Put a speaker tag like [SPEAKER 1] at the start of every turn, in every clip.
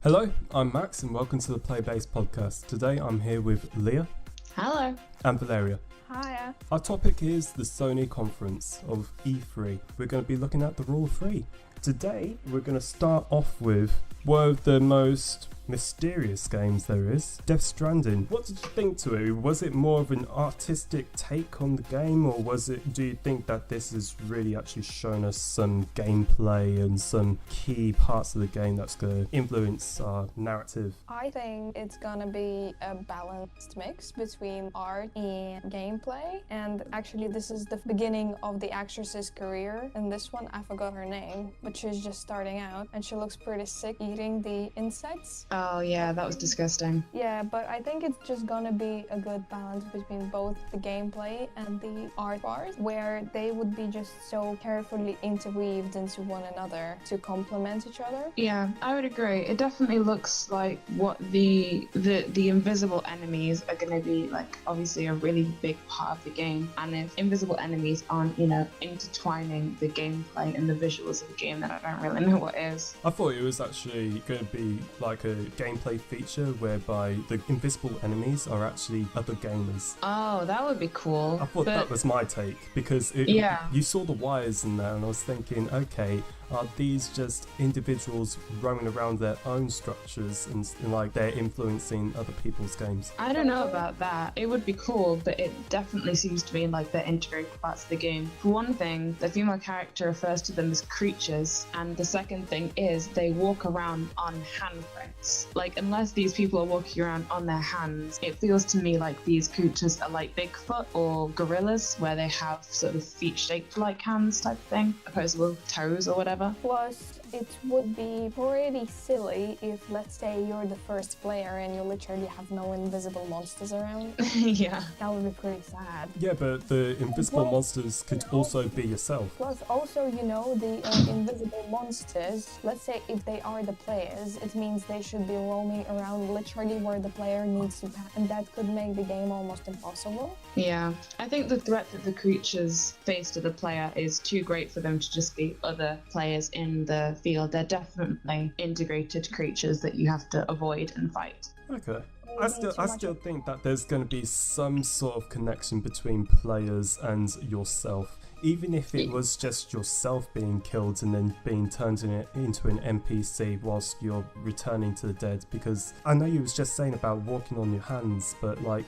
[SPEAKER 1] Hello, I'm Max and welcome to the Playbase podcast. Today I'm here with Leah.
[SPEAKER 2] Hello.
[SPEAKER 1] And Valeria.
[SPEAKER 3] Hiya.
[SPEAKER 1] Our topic is the Sony conference of E3. We're going to be looking at the Raw 3. Today we're going to start off with one of the most mysterious games there is, Death Stranding. What did you think to it? Was it more of an artistic take on the game, or do you think that this has really actually shown us some gameplay and some key parts of the game that's going to influence our narrative?
[SPEAKER 3] I think it's gonna be a balanced mix between art and gameplay, and actually this is the beginning of the actress's career. In this one, I forgot her name, but she's just starting out and she looks pretty sick eating the insects.
[SPEAKER 2] Oh yeah, that was disgusting.
[SPEAKER 3] Yeah, but I think it's just gonna be a good balance between both the gameplay and the art part, where they would be just so carefully interweaved into one another to complement each other.
[SPEAKER 2] Yeah, I would agree. It definitely looks like what the invisible enemies are going to be, like, obviously a really big part of the game. And if invisible enemies aren't, intertwining the gameplay and the visuals of the game, then I don't really know what is.
[SPEAKER 1] I thought it was actually going to be like a gameplay feature whereby the invisible enemies are actually other gamers.
[SPEAKER 2] Oh, that would be cool.
[SPEAKER 1] I thought that was my take, because you saw the wires in there and I was thinking, okay, are these just individuals roaming around their own structures and like they're influencing other people's games?
[SPEAKER 2] I don't know about that. It would be cool, but it definitely seems to be like they're integrated parts of the game. For one thing, the female character refers to them as creatures, and the second thing is they walk around on handprints. Like, unless these people are walking around on their hands, it feels to me like these creatures are like Bigfoot or gorillas, where they have sort of feet shaped like hands type of thing, opposed to toes or whatever.
[SPEAKER 3] Plus, it would be pretty silly if, let's say, you're the first player and you literally have no invisible monsters around.
[SPEAKER 2] Yeah.
[SPEAKER 3] That would be pretty sad.
[SPEAKER 1] Yeah, but the invisible monsters could also be yourself.
[SPEAKER 3] Plus, also, the invisible monsters, let's say if they are the players, it means they should be roaming around literally where the player needs to pass, and that could make the game almost impossible.
[SPEAKER 2] Yeah, I think the threat that the creatures face to the player is too great for them to just be other players in the field. They're definitely integrated creatures that you have to avoid and fight.
[SPEAKER 1] Okay. I still think that there's going to be some sort of connection between players and yourself. Even if it was just yourself being killed and then being turned into an NPC whilst you're returning to the dead. Because I know you was just saying about walking on your hands, but like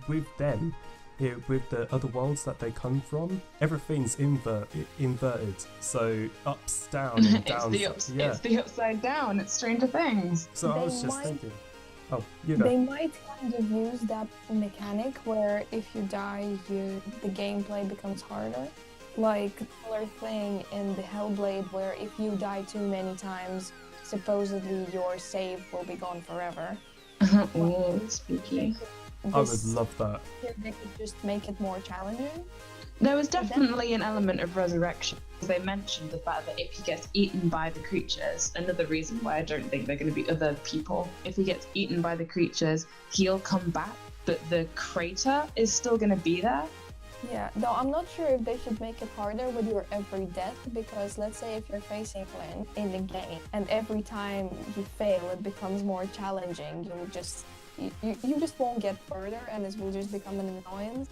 [SPEAKER 1] with them, with the other worlds that they come from, everything's inverted. So ups, down, and down.
[SPEAKER 2] It's the upside down. It's Stranger Things.
[SPEAKER 1] So I was just thinking. Oh,
[SPEAKER 3] they might kind of use that mechanic where if you die, the gameplay becomes harder. Like a similar thing in the Hellblade, where if you die too many times, supposedly your save will be gone forever.
[SPEAKER 2] Oh, spooky.
[SPEAKER 1] I would love that.
[SPEAKER 3] They could just make it more challenging.
[SPEAKER 2] There was definitely an element of resurrection. They mentioned the fact that if he gets eaten by the creatures, another reason why I don't think they're going to be other people, if he gets eaten by the creatures, he'll come back, but the crater is still going to be there.
[SPEAKER 3] Yeah, though I'm not sure if they should make it harder with your every death, because let's say if you're facing Flynn in the game and every time you fail it becomes more challenging, you just won't get further and it will just become an annoyance.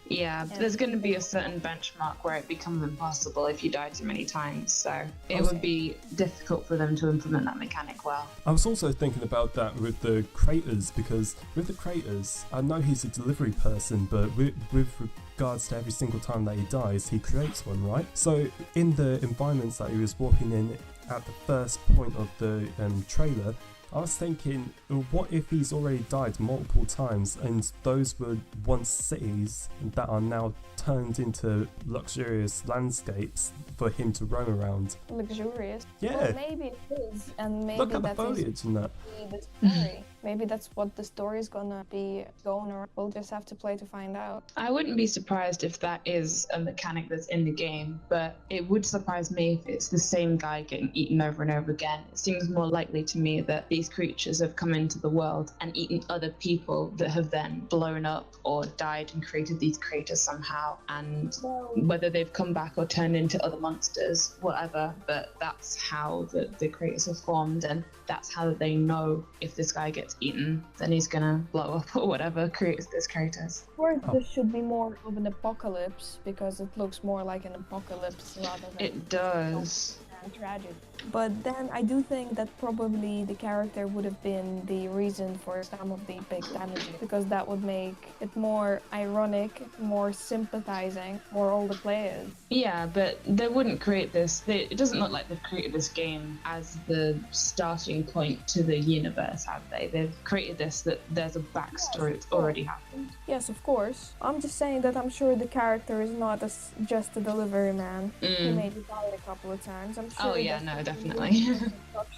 [SPEAKER 2] Yeah, there's going to be a certain benchmark where it becomes impossible if you die too many times, so it would be difficult for them to implement that mechanic well.
[SPEAKER 1] I was also thinking about that with the craters, because with the craters, I know he's a delivery person, but with regards to every single time that he dies, he creates one, right? So in the environments that he was walking in at the first point of the trailer, I was thinking, what if he's already died multiple times and those were once cities that are now turned into luxurious landscapes for him to roam around?
[SPEAKER 3] Luxurious?
[SPEAKER 1] Yeah.
[SPEAKER 3] Well, maybe it is, and maybe
[SPEAKER 1] look at the
[SPEAKER 3] that
[SPEAKER 1] foliage and that.
[SPEAKER 3] the story. Maybe that's what the story is gonna be going, or we'll just have to play to find out.
[SPEAKER 2] I wouldn't be surprised if that is a mechanic that's in the game, but it would surprise me if it's the same guy getting eaten over and over again. It seems more likely to me that these creatures have come into the world and eaten other people that have then blown up or died and created these craters somehow. And whether they've come back or turned into other monsters, whatever, but that's how the craters have formed, and that's how they know if this guy gets eaten, then he's gonna blow up or whatever creates this craters.
[SPEAKER 3] Or this should be more of an apocalypse, because it looks more like an apocalypse rather than
[SPEAKER 2] It does.
[SPEAKER 3] tragic. But then I do think that probably the character would have been the reason for some of the big damages, because that would make it more ironic, more sympathizing for all the players.
[SPEAKER 2] Yeah, but they wouldn't create this. It doesn't look like they've created this game as the starting point to the universe, have they? They've created this that there's a backstory that's already happened.
[SPEAKER 3] Yes, of course. I'm just saying that I'm sure the character is not just a delivery man. He maybe died a couple of times. I'm sure.
[SPEAKER 2] Oh yeah, no, definitely.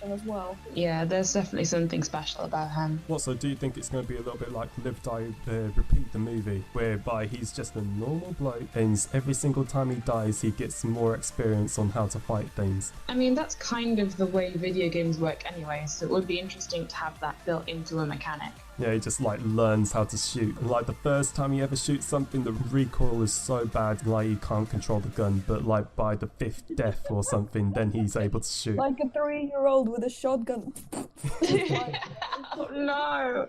[SPEAKER 3] As well.
[SPEAKER 2] Yeah, there's definitely something special about him.
[SPEAKER 1] What, so do you think it's going to be a little bit like Live, Die, Repeat the movie, whereby he's just a normal bloke and every single time he dies he gets more experience on how to fight things?
[SPEAKER 2] I mean, that's kind of the way video games work anyway, so it would be interesting to have that built into a mechanic.
[SPEAKER 1] Yeah, he just like learns how to shoot. And like the first time he ever shoots something, the recoil is so bad, like he can't control the gun. But like by the 5th death or something, then he's able to shoot.
[SPEAKER 3] Like a 3-year-old with a shotgun.
[SPEAKER 2] Oh no!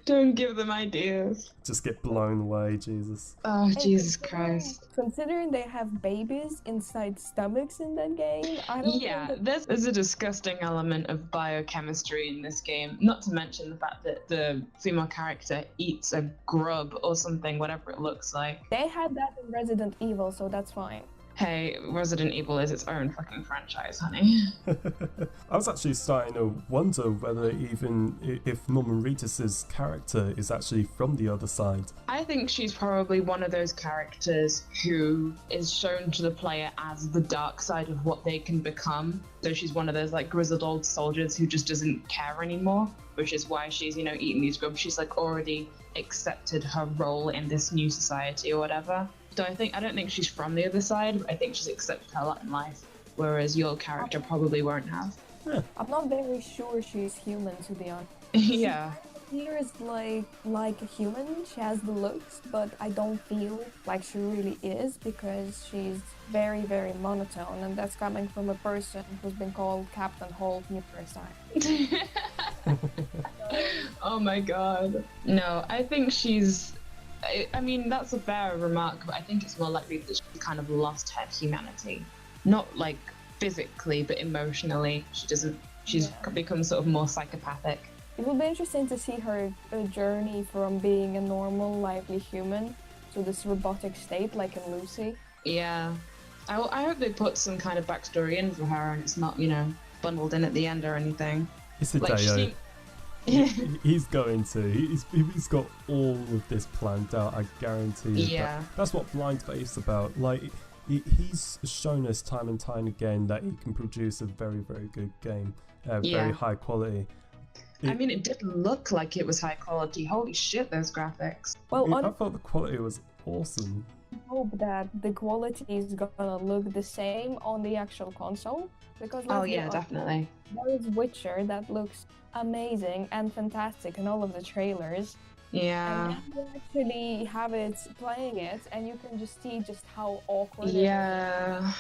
[SPEAKER 2] Don't give them ideas.
[SPEAKER 1] Just get blown away, Jesus.
[SPEAKER 2] Oh, Jesus Christ.
[SPEAKER 3] Considering they have babies inside stomachs in that game, I don't
[SPEAKER 2] Yeah,
[SPEAKER 3] think that...
[SPEAKER 2] there's a disgusting element of biochemistry in this game, not to mention the fact that the female character eats a grub or something, whatever it looks like.
[SPEAKER 3] They had that in Resident Evil, so that's fine.
[SPEAKER 2] Hey, Resident Evil is its own fucking franchise, honey.
[SPEAKER 1] I was actually starting to wonder whether even if Norman Reedus's character is actually from the other side.
[SPEAKER 2] I think she's probably one of those characters who is shown to the player as the dark side of what they can become. So she's one of those like grizzled old soldiers who just doesn't care anymore, which is why she's, eating these grubs. She's like already accepted her role in this new society or whatever. So I don't think she's from the other side, but I think she's accepted her lot in life, whereas your character probably won't have.
[SPEAKER 1] Yeah.
[SPEAKER 3] I'm not very sure she's human, to be honest.
[SPEAKER 2] Yeah.
[SPEAKER 3] She appears like a human. She has the looks, but I don't feel like she really is, because she's very, very monotone, and that's coming from a person who's been called Captain Holt numerous times.
[SPEAKER 2] Oh my god. No, I think I mean, that's a fair remark, but I think it's more likely that she kind of lost her humanity. Not like physically, but emotionally. She's become sort of more psychopathic.
[SPEAKER 3] It will be interesting to see her journey from being a normal, lively human to this robotic state, like in Lucy.
[SPEAKER 2] Yeah. I hope they put some kind of backstory in for her and it's not, bundled in at the end or anything.
[SPEAKER 1] It's a Deo. He's going to. He's got all of this planned out, I guarantee you.
[SPEAKER 2] Yeah.
[SPEAKER 1] That's what Blind Faith's about. Like, he's shown us time and time again that he can produce a very, very good game. Very high quality.
[SPEAKER 2] I mean, it did look like it was high quality. Holy shit, those graphics.
[SPEAKER 3] Well,
[SPEAKER 1] I thought the quality was awesome.
[SPEAKER 3] I hope that the quality is gonna look the same on the actual console, because
[SPEAKER 2] definitely.
[SPEAKER 3] There is Witcher that looks amazing and fantastic in all of the trailers.
[SPEAKER 2] Yeah.
[SPEAKER 3] And you actually have it playing it, and you can just see just how awkward it is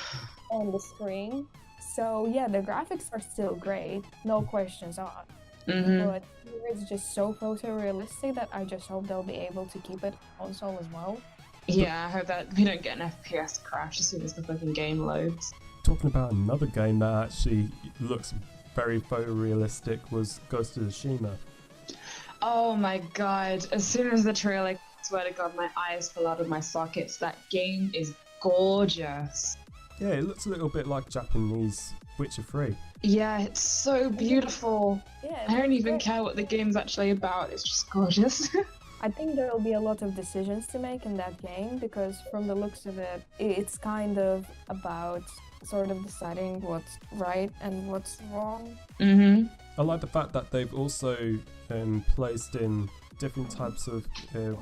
[SPEAKER 3] on the screen. So yeah, the graphics are still great, no questions asked.
[SPEAKER 2] Mm-hmm.
[SPEAKER 3] But it's just so photorealistic that I just hope they'll be able to keep it on console as well.
[SPEAKER 2] Yeah, I hope that we don't get an FPS crash as soon as the fucking game loads.
[SPEAKER 1] Talking about another game that actually looks very photorealistic was Ghost of Tsushima.
[SPEAKER 2] Oh my god, as soon as the trailer, I swear to god, my eyes fell out of my sockets. That game is gorgeous.
[SPEAKER 1] Yeah, it looks a little bit like Japanese Witcher 3.
[SPEAKER 2] Yeah, it's so beautiful.
[SPEAKER 3] Yeah,
[SPEAKER 2] I don't even care what the game's actually about, it's just gorgeous.
[SPEAKER 3] I think there will be a lot of decisions to make in that game, because from the looks of it, it's kind of about sort of deciding what's right and what's wrong.
[SPEAKER 2] Mm-hmm.
[SPEAKER 1] I like the fact that they've also placed in different types of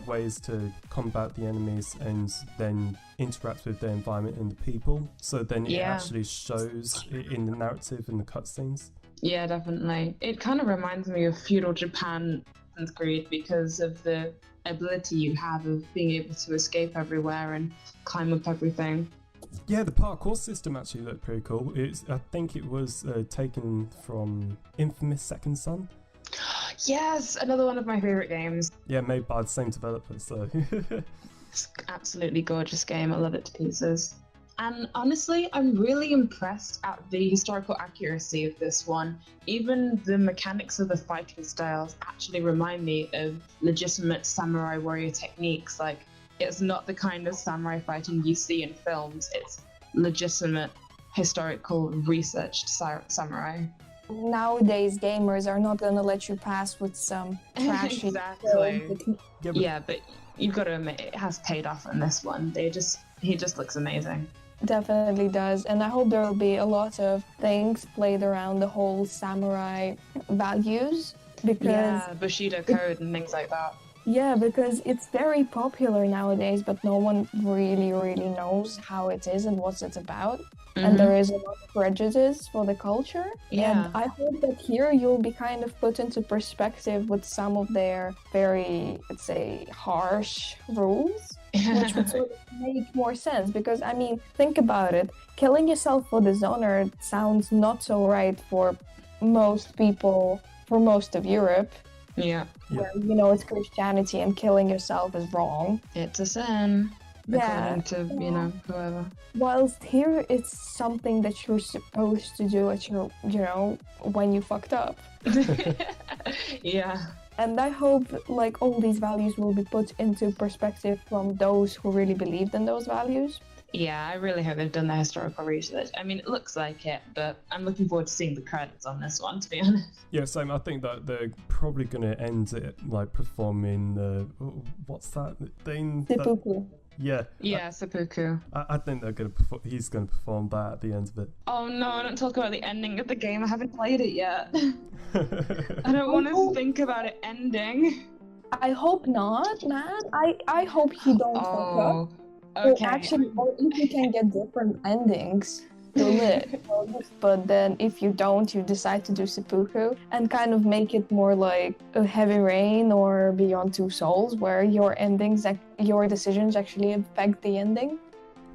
[SPEAKER 1] ways to combat the enemies and then interact with the environment and the people. So then it actually shows in the narrative and the cutscenes.
[SPEAKER 2] Yeah, definitely. It kind of reminds me of feudal Japan and Creed because of the ability you have of being able to escape everywhere and climb up everything.
[SPEAKER 1] Yeah, the parkour system actually looked pretty cool. I think it was taken from Infamous Second Son.
[SPEAKER 2] Yes, another one of my favorite games.
[SPEAKER 1] Yeah, made by the same developer, so...
[SPEAKER 2] It's an absolutely gorgeous game. I love it to pieces. And honestly, I'm really impressed at the historical accuracy of this one. Even the mechanics of the fighting styles actually remind me of legitimate samurai warrior techniques. Like, it's not the kind of samurai fighting you see in films. It's legitimate, historical, researched samurai.
[SPEAKER 3] Nowadays, gamers are not gonna let you pass with some trashy
[SPEAKER 2] Exactly.
[SPEAKER 3] film.
[SPEAKER 2] Yeah, but you've got to admit, it has paid off in this one. He just looks amazing.
[SPEAKER 3] Definitely does, and I hope there will be a lot of things played around the whole samurai values, because
[SPEAKER 2] Bushido code and things like that.
[SPEAKER 3] Yeah, because it's very popular nowadays, but no one really knows how it is and what it's about. Mm-hmm. And there is a lot of prejudice for the culture.
[SPEAKER 2] Yeah.
[SPEAKER 3] And I hope that here you'll be kind of put into perspective with some of their very, let's say, harsh rules, which would sort of make more sense. Because, I mean, think about it. Killing yourself for dishonor sounds not so right for most people, for most of Europe.
[SPEAKER 2] Yeah.
[SPEAKER 3] Where, you know, it's Christianity and killing yourself is wrong.
[SPEAKER 2] It's a sin.
[SPEAKER 3] Yeah.
[SPEAKER 2] According to, you know, whoever.
[SPEAKER 3] Whilst here it's something that you're supposed to do at your, you know, when you fucked up.
[SPEAKER 2] Yeah.
[SPEAKER 3] And I hope, like, all these values will be put into perspective from those who really believed in those values.
[SPEAKER 2] Yeah, I really hope they've done their historical research. I mean, it looks like it, but I'm looking forward to seeing the credits on this one, to be honest.
[SPEAKER 1] Yeah, same. I think that they're probably going to end it, like, performing the... what's that thing?
[SPEAKER 3] Seppuku.
[SPEAKER 1] Yeah.
[SPEAKER 2] Yeah, seppuku.
[SPEAKER 1] I think they're going to he's going to perform that at the end of it.
[SPEAKER 2] Oh no, don't talk about the ending of the game. I haven't played it yet. I don't want to think about it ending.
[SPEAKER 3] I hope not, man. I hope he don't fuck up.
[SPEAKER 2] Okay.
[SPEAKER 3] Or actually, or if you can get different endings to it. But then if you don't, you decide to do seppuku and kind of make it more like a Heavy Rain or Beyond Two Souls, where your endings, your decisions actually affect the ending.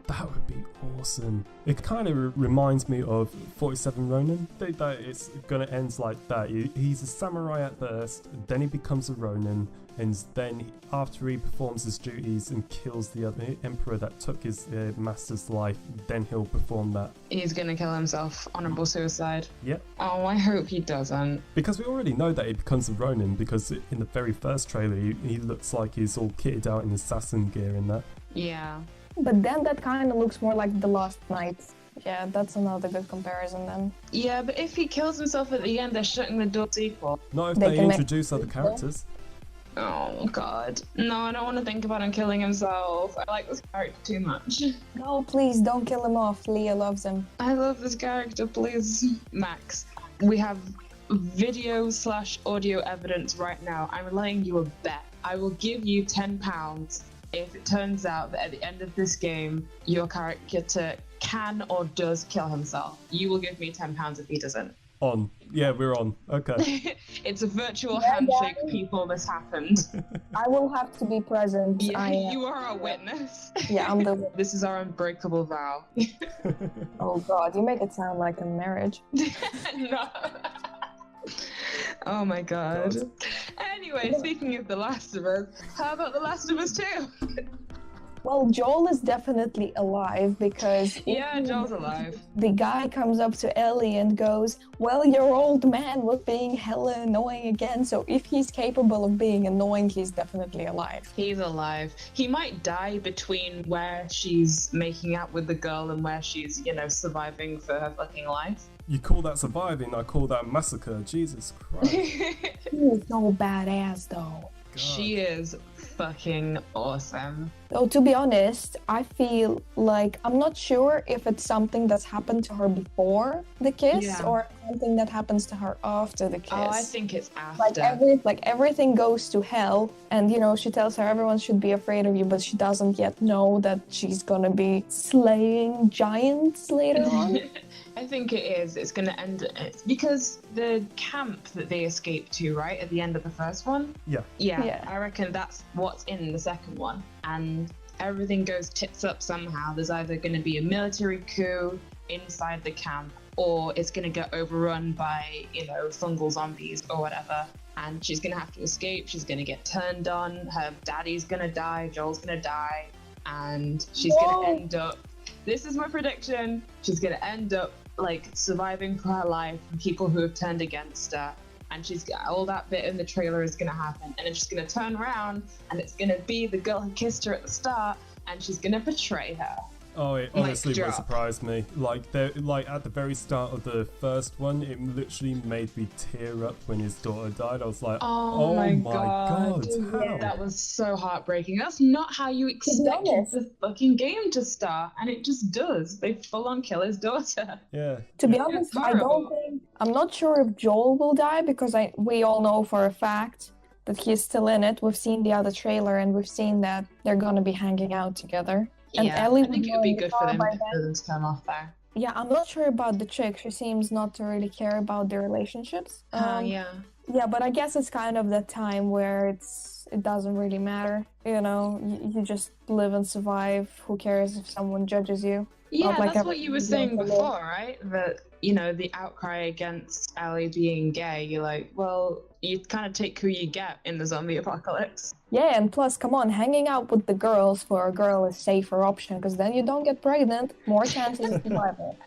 [SPEAKER 1] That would be awesome. It kind of reminds me of 47 Ronin. That it's going to end like that. He's a samurai at first, then he becomes a Ronin, and then after he performs his duties and kills the other emperor that took his master's life, then he'll perform that.
[SPEAKER 2] He's going to kill himself. Honorable suicide.
[SPEAKER 1] Yep.
[SPEAKER 2] Oh, I hope he doesn't.
[SPEAKER 1] Because we already know that he becomes a Ronin, because in the very first trailer, he looks like he's all kitted out in assassin gear and that.
[SPEAKER 2] Yeah.
[SPEAKER 3] But then that kind of looks more like The Last Knight. Yeah, that's another good comparison then.
[SPEAKER 2] Yeah, but if he kills himself at the end, they're shutting the door to sequel.
[SPEAKER 1] Not if they introduce other characters.
[SPEAKER 2] Oh god. No, I don't want to think about him killing himself. I like this character too much.
[SPEAKER 3] No, please don't kill him off. Leah loves him.
[SPEAKER 2] I love this character, please. Max, we have video/audio evidence right now. I'm laying you a bet. I will give you £10 if it turns out that at the end of this game, your character can or does kill himself. You will give me £10 if he doesn't.
[SPEAKER 1] On. Yeah, we're on. Okay.
[SPEAKER 2] It's a virtual handshake, people. This happened.
[SPEAKER 3] I will have to be present.
[SPEAKER 2] Yeah, you are a witness.
[SPEAKER 3] Yeah, I'm the witness.
[SPEAKER 2] This is our unbreakable vow.
[SPEAKER 3] Oh god, you make it sound like a marriage.
[SPEAKER 2] No. Oh my god. Anyway, speaking of The Last of Us, how about The Last of Us 2?
[SPEAKER 3] Well, Joel is definitely alive because...
[SPEAKER 2] Yeah, Joel's alive.
[SPEAKER 3] The guy comes up to Ellie and goes, well, your old man was being hella annoying again, so if he's capable of being annoying, he's definitely alive.
[SPEAKER 2] He's alive. He might die between where she's making out with the girl and where she's, you know, surviving for her fucking life.
[SPEAKER 1] You call that surviving, I call that massacre. Jesus Christ.
[SPEAKER 3] He's so badass, though.
[SPEAKER 2] She is fucking awesome.
[SPEAKER 3] Oh, to be honest, I feel like I'm not sure if it's something that's happened to her before the kiss
[SPEAKER 2] Yeah.
[SPEAKER 3] or something that happens to her after the kiss.
[SPEAKER 2] Oh, I think it's after.
[SPEAKER 3] Everything goes to hell, and she tells her everyone should be afraid of you, but she doesn't yet know that she's gonna be slaying giants later on.
[SPEAKER 2] I think it is. It's going to end because the camp that they escape to, right, at the end of the first one? Yeah. I reckon that's what's in the second one. And everything goes tits up somehow. There's either going to be a military coup inside the camp, or it's going to get overrun by, fungal zombies or whatever. And she's going to have to escape. She's going to get turned on. Her daddy's going to die. Joel's going to die. And she's going to end up... This is my prediction. She's going to end up surviving for her life from people who have turned against her, and she's got all that bit in the trailer is going to happen, and then she's going to turn around and it's going to be the girl who kissed her at the start, and she's going to betray her.
[SPEAKER 1] Oh, it honestly won't surprise me. At the very start of the first one, it literally made me tear up when his daughter died. I was like, oh my god, how?
[SPEAKER 2] That was so heartbreaking. That's not how you expected the fucking game to start, and it just does. They full on kill his daughter.
[SPEAKER 1] Yeah.
[SPEAKER 3] To be honest, I'm not sure if Joel will die, because we all know for a fact that he's still in it. We've seen the other trailer, and we've seen that they're gonna be hanging out together. And Ellie,
[SPEAKER 2] I think it would be good for them to come off there.
[SPEAKER 3] Yeah, I'm not sure about the chick. She seems not to really care about their relationships. Yeah, but I guess it's kind of that time where it doesn't really matter. You just live and survive. Who cares if someone judges you?
[SPEAKER 2] Yeah, that's what you were saying before, right? That, the outcry against Ellie being gay, you're like, well, you kind of take who you get in the zombie apocalypse.
[SPEAKER 3] Yeah, and plus, come on, hanging out with the girls for a girl is safer option, because then you don't get pregnant, more chances of survival.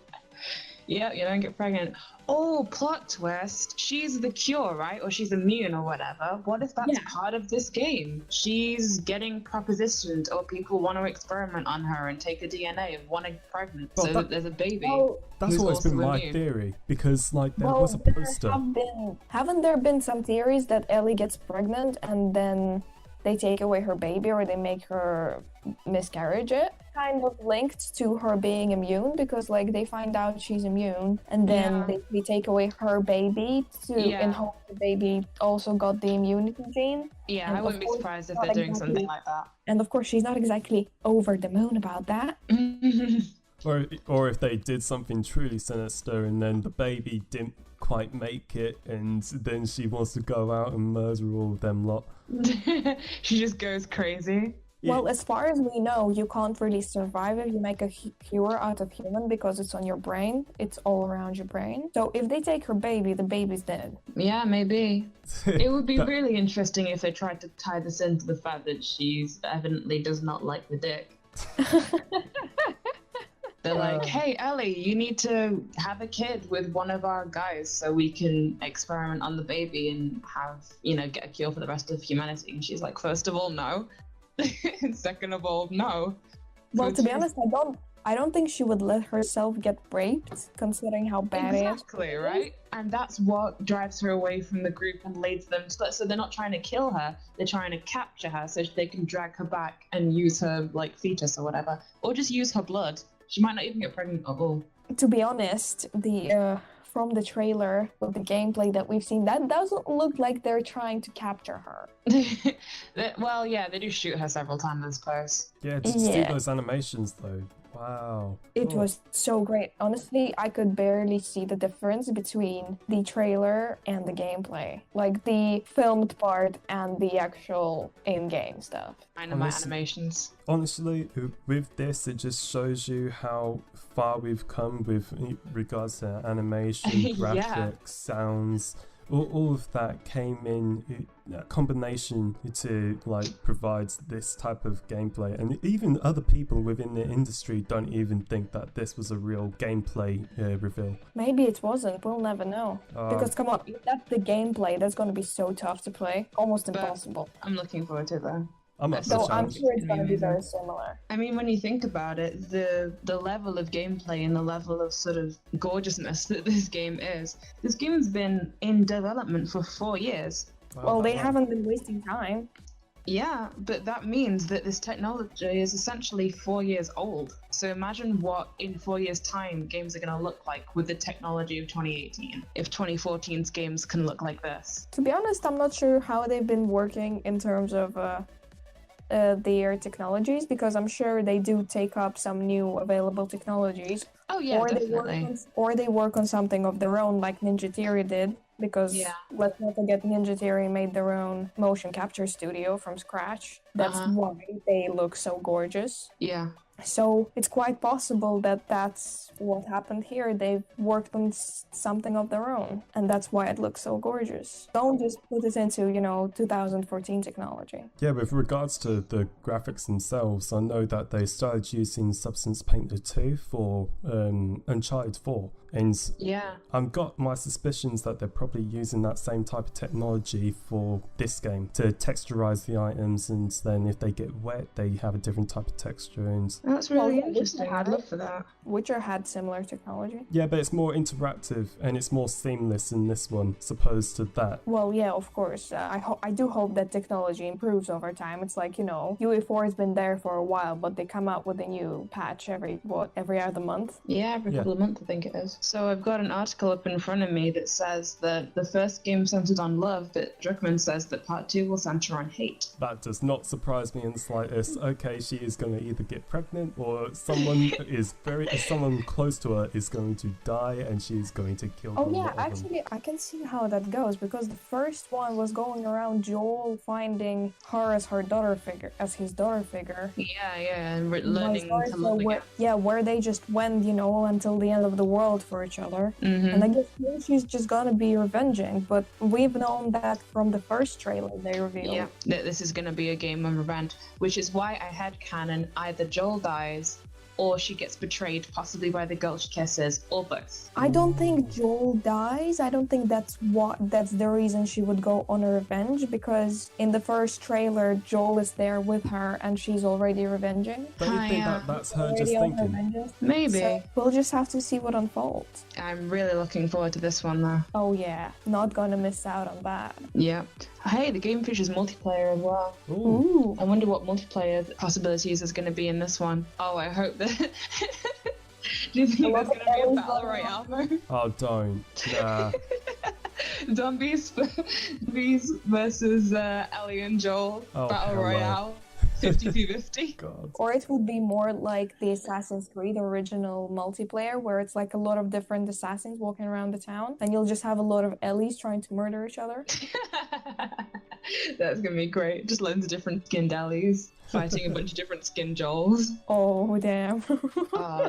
[SPEAKER 2] Yeah, you don't get pregnant. Oh, plot twist. She's the cure, right? Or she's immune or whatever. What if that's part of this game? She's getting propositioned, or people want to experiment on her and take a DNA of wanting pregnant so that there's a baby.
[SPEAKER 3] Well,
[SPEAKER 1] that's always been my theory, because there was a poster.
[SPEAKER 3] Haven't there been some theories that Ellie gets pregnant and then they take away her baby, or they make her miscarriage it? Kind of linked to her being immune, because they find out she's immune, and then they take away her baby in hope the baby also got the immunity gene.
[SPEAKER 2] Yeah, I wouldn't be surprised if they're doing something like that.
[SPEAKER 3] And of course, she's not exactly over the moon about that.
[SPEAKER 1] Or if they did something truly sinister and then the baby didn't quite make it, and then she wants to go out and murder all of them lot.
[SPEAKER 2] She just goes crazy.
[SPEAKER 3] Yeah. Well, as far as we know, you can't really survive if you make a cure out of human, because it's on your brain. It's all around your brain. So if they take her baby, the baby's dead.
[SPEAKER 2] Yeah, maybe. It would be really interesting if they tried to tie this into the fact that she's evidently does not like the dick. They're like, hey, Ellie, you need to have a kid with one of our guys so we can experiment on the baby and have, get a cure for the rest of humanity. And she's like, first of all, no. Second of all, no.
[SPEAKER 3] Well, to be honest, I don't think she would let herself get raped, considering how bad it is.
[SPEAKER 2] Exactly, right? And that's what drives her away from the group and leads them to... So they're not trying to kill her, they're trying to capture her so they can drag her back and use her, fetus or whatever. Or just use her blood. She might not even get pregnant at all.
[SPEAKER 3] To be honest, from the trailer with the gameplay that we've seen, that doesn't look like they're trying to capture her.
[SPEAKER 2] Well, yeah, they do shoot her several times, I suppose.
[SPEAKER 1] Yeah, to see those animations though. Wow.
[SPEAKER 3] It was so great. Honestly, I could barely see the difference between the trailer and the gameplay. The filmed part and the actual in-game stuff.
[SPEAKER 2] Animations.
[SPEAKER 1] Honestly, with this, it just shows you how far we've come with regards to animation, graphics, sounds. All of that came in a combination to provide this type of gameplay, and even other people within the industry don't even think that this was a real gameplay reveal.
[SPEAKER 3] Maybe it wasn't. We'll never know. Because come on, if that's the gameplay, that's going to be so tough to play, almost impossible.
[SPEAKER 2] I'm looking forward to that.
[SPEAKER 3] I'm sure it's going to be very similar.
[SPEAKER 2] I mean, when you think about it, the level of gameplay and the level of sort of gorgeousness that this game has been in development for 4 years.
[SPEAKER 1] Wow,
[SPEAKER 3] Well,
[SPEAKER 1] that
[SPEAKER 3] they
[SPEAKER 1] long.
[SPEAKER 3] haven't been wasting time.
[SPEAKER 2] Yeah, but that means that this technology is essentially 4 years old. So imagine what in 4 years' time games are going to look like with the technology of 2018. If 2014's games can look like this.
[SPEAKER 3] To be honest, I'm not sure how they've been working in terms of their technologies, because I'm sure they do take up some new available technologies.
[SPEAKER 2] Oh yeah,
[SPEAKER 3] or
[SPEAKER 2] definitely.
[SPEAKER 3] they work on something of their own, like Ninja Theory did. Because
[SPEAKER 2] Yeah.
[SPEAKER 3] let's not forget, Ninja Theory made their own motion capture studio from scratch. That's why they look so gorgeous.
[SPEAKER 2] Yeah.
[SPEAKER 3] So it's quite possible that that's what happened here. They've worked on something of their own, and that's why it looks so gorgeous. Don't just put it into, 2014 technology.
[SPEAKER 1] Yeah, with regards to the graphics themselves, I know that they started using Substance Painter 2 for Uncharted 4. And
[SPEAKER 2] Yeah.
[SPEAKER 1] I've got my suspicions that they're probably using that same type of technology for this game to texturize the items, and then if they get wet, they have a different type of texture. And
[SPEAKER 2] That's really
[SPEAKER 3] yeah,
[SPEAKER 2] interesting.
[SPEAKER 3] Witcher
[SPEAKER 2] I'd
[SPEAKER 3] had
[SPEAKER 2] love
[SPEAKER 3] it.
[SPEAKER 2] for that.
[SPEAKER 3] Witcher had similar technology.
[SPEAKER 1] yeah, but it's more interactive and it's more seamless in this one, as opposed to that.
[SPEAKER 3] Well, yeah, of course. I do hope that technology improves over time. It's like, UE4 has been there for a while, but they come out with a new patch every other month.
[SPEAKER 2] Yeah, every couple of months I think it is. So I've got an article up in front of me that says that the first game centered on love, but Druckmann says that part 2 will center on hate.
[SPEAKER 1] That does not surprise me in the slightest. Okay, she is going to either get pregnant or someone someone close to her is going to die and she's going to kill
[SPEAKER 3] Oh
[SPEAKER 1] the
[SPEAKER 3] yeah,
[SPEAKER 1] lot of them.
[SPEAKER 3] actually, I can see how that goes, because the first one was going around Joel finding her as his daughter figure.
[SPEAKER 2] Yeah, and we're
[SPEAKER 3] My
[SPEAKER 2] learning
[SPEAKER 3] stories
[SPEAKER 2] to
[SPEAKER 3] were
[SPEAKER 2] love again.
[SPEAKER 3] where they just went, until the end of the world for each other.
[SPEAKER 2] Mhm.
[SPEAKER 3] And I guess here she's just gonna be revenging, but we've known that from the first trailer they revealed.
[SPEAKER 2] Yeah, that this is going to be a game of revenge, which is why I had canon either Joel dies or she gets betrayed, possibly by the girl she kisses, or both.
[SPEAKER 3] I don't think Joel dies. I don't think that's the reason she would go on a revenge, because in the first trailer Joel is there with her and she's already revenging.
[SPEAKER 1] Don't you think
[SPEAKER 2] yeah.
[SPEAKER 1] that's her just
[SPEAKER 3] Already on her
[SPEAKER 1] thinking?
[SPEAKER 3] vengeance.
[SPEAKER 2] Maybe.
[SPEAKER 3] So we'll just have to see what unfolds.
[SPEAKER 2] I'm really looking forward to this one though.
[SPEAKER 3] Oh yeah, not gonna miss out on that.
[SPEAKER 2] Yeah. Hey, the game features multiplayer as well.
[SPEAKER 1] Ooh.
[SPEAKER 3] Ooh.
[SPEAKER 2] I wonder what multiplayer possibilities is going to be in this one. Oh, I hope that. Do you think there's going to be a battle royale mode?
[SPEAKER 1] Oh, don't. Nah.
[SPEAKER 2] Zombies versus Ellie and Joel
[SPEAKER 1] Oh,
[SPEAKER 2] battle
[SPEAKER 1] hell no.
[SPEAKER 2] royale. 50-50.
[SPEAKER 1] God.
[SPEAKER 3] Or it would be more like the Assassin's Creed original multiplayer, where it's like a lot of different assassins walking around the town, and you'll just have a lot of Ellies trying to murder each other.
[SPEAKER 2] That's going to be great. Just loads of different skinned Ellies fighting a bunch of different skinned Joels.
[SPEAKER 3] Oh, damn.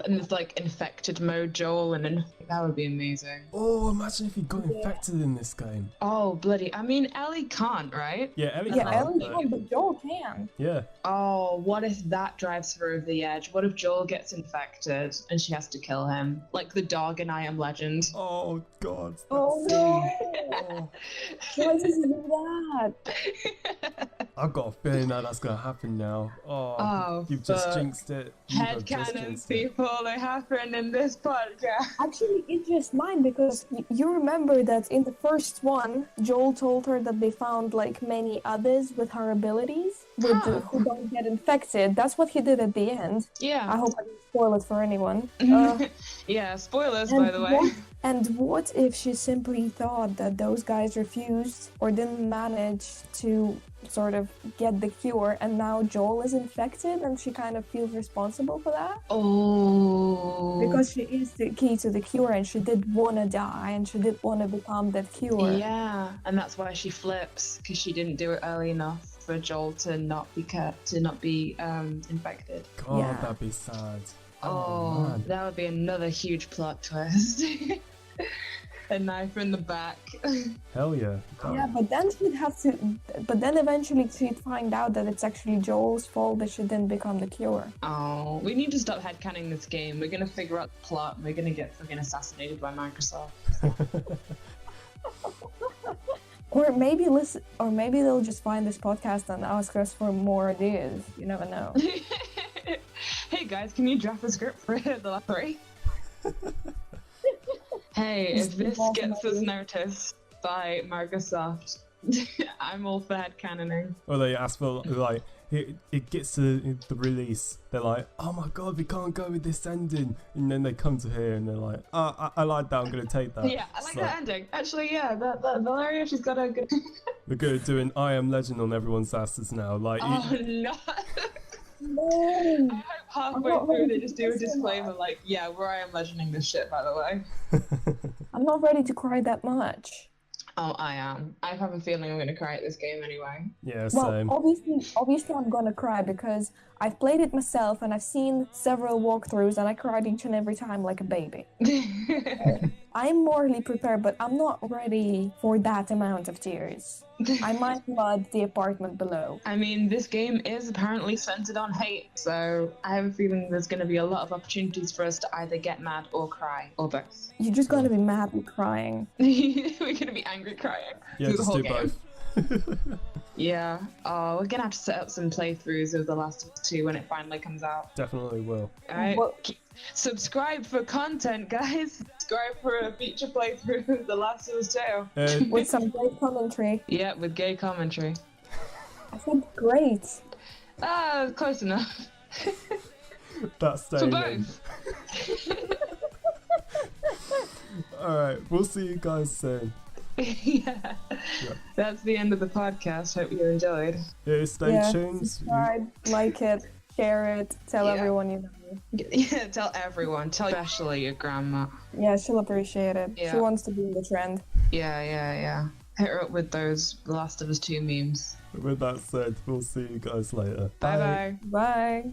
[SPEAKER 2] And it's like infected mode Joel, and then that would be amazing.
[SPEAKER 1] Oh, imagine if he got infected in this game.
[SPEAKER 2] Oh, bloody. I mean, Ellie can't, right?
[SPEAKER 1] Yeah, Ellie
[SPEAKER 3] Yeah,
[SPEAKER 1] can't,
[SPEAKER 3] Ellie
[SPEAKER 1] but-
[SPEAKER 3] can, but Joel can.
[SPEAKER 1] Yeah.
[SPEAKER 2] Oh, what if that drives her over the edge? What if Joel gets infected and she has to kill him? Like the dog in I Am Legend.
[SPEAKER 1] Oh, God.
[SPEAKER 3] Oh no! Why does he do that?
[SPEAKER 1] I've got a feeling that that's going to happen now.
[SPEAKER 2] Oh,
[SPEAKER 1] you've just
[SPEAKER 2] fuck.
[SPEAKER 1] jinxed it. You have just
[SPEAKER 2] Headcanons,
[SPEAKER 1] jinxed it.
[SPEAKER 2] people, they happen in this podcast.
[SPEAKER 3] Actually, it's just mine, because you remember that in the first one, Joel told her that they found like many others with her abilities, who don't get infected. That's what he did at the end. I
[SPEAKER 2] Yeah.
[SPEAKER 3] hope I didn't spoil it for anyone.
[SPEAKER 2] Yeah, spoilers, by the way.
[SPEAKER 3] What if she simply thought that those guys refused or didn't manage to sort of get the cure, and now Joel is infected and she kind of feels responsible for that?
[SPEAKER 2] Oh.
[SPEAKER 3] Because she is the key to the cure, and she did want to die, and she did want to become that cure.
[SPEAKER 2] Yeah, and that's why she flips, because she didn't do it early enough for Joel to not be infected.
[SPEAKER 1] God,
[SPEAKER 3] Yeah.
[SPEAKER 1] that'd be sad.
[SPEAKER 2] Oh,
[SPEAKER 1] man.
[SPEAKER 2] that would be another huge plot twist. A knife in the back.
[SPEAKER 1] Hell yeah.
[SPEAKER 3] Yeah, but then she'd have to. But then eventually she'd find out that it's actually Joel's fault that she didn't become the cure.
[SPEAKER 2] Oh, we need to stop headcanning this game. We're gonna figure out the plot and we're gonna get fucking assassinated by Microsoft.
[SPEAKER 3] Or maybe they'll just find this podcast and ask us for more ideas. You never know.
[SPEAKER 2] Hey guys, can you draft a script for The Last 3? Hey, if this gets us noticed by Microsoft, I'm all for headcanoning.
[SPEAKER 1] Or they ask for, like, it gets to the release, they're like, oh my god, we can't go with this ending. And then they come to here and they're like, I like that, I'm going to take that.
[SPEAKER 2] Yeah, I like that ending. Actually, yeah, that Valeria, she's got a good...
[SPEAKER 1] We're going to do an I Am Legend on everyone's asses now. Like,
[SPEAKER 2] Oh, no.
[SPEAKER 3] No.
[SPEAKER 2] I hope halfway through they just do a disclaimer like, yeah, we're I Am Legending this shit, by the way.
[SPEAKER 3] I'm not ready to cry that much.
[SPEAKER 2] Oh, I am. I have a feeling I'm going to cry at this game anyway.
[SPEAKER 1] yeah,
[SPEAKER 3] Well,
[SPEAKER 1] same.
[SPEAKER 3] obviously I'm gonna cry because I've played it myself and I've seen several walkthroughs and I cried each and every time like a baby. I'm morally prepared, but I'm not ready for that amount of tears. I might flood the apartment below.
[SPEAKER 2] I mean, this game is apparently centered on hate, so I have a feeling there's going to be a lot of opportunities for us to either get mad or cry, or both.
[SPEAKER 3] You're just gonna be madly crying.
[SPEAKER 2] We're going to be angry crying
[SPEAKER 1] Yeah,
[SPEAKER 2] through the
[SPEAKER 1] just
[SPEAKER 2] whole
[SPEAKER 1] do
[SPEAKER 2] game.
[SPEAKER 1] both.
[SPEAKER 2] Yeah. Oh, we're going to have to set up some playthroughs of The Last of Us 2 when it finally comes out.
[SPEAKER 1] Definitely will.
[SPEAKER 2] Alright.
[SPEAKER 3] Well-
[SPEAKER 2] Subscribe for content, guys. Subscribe for a feature playthrough of The Last of Us 2.
[SPEAKER 3] With some great commentary.
[SPEAKER 2] Yeah, with gay commentary.
[SPEAKER 3] I said great.
[SPEAKER 2] Ah, close enough.
[SPEAKER 1] That's
[SPEAKER 2] For
[SPEAKER 1] staying in.
[SPEAKER 2] both.
[SPEAKER 1] Alright, we'll see you guys soon.
[SPEAKER 2] Yeah. That's the end of the podcast. Hope you enjoyed.
[SPEAKER 1] Yeah, stay
[SPEAKER 3] Yeah,
[SPEAKER 1] tuned.
[SPEAKER 3] subscribe, like it, share it, tell
[SPEAKER 2] Yeah.
[SPEAKER 3] everyone you know.
[SPEAKER 2] Yeah, tell everyone. Tell especially your grandma.
[SPEAKER 3] Yeah, she'll appreciate it. She
[SPEAKER 2] Yeah.
[SPEAKER 3] wants to be in the trend.
[SPEAKER 2] Yeah. Hit her up with those The Last of Us 2 memes.
[SPEAKER 1] With that said, we'll see you guys later.
[SPEAKER 2] Bye.
[SPEAKER 3] Bye.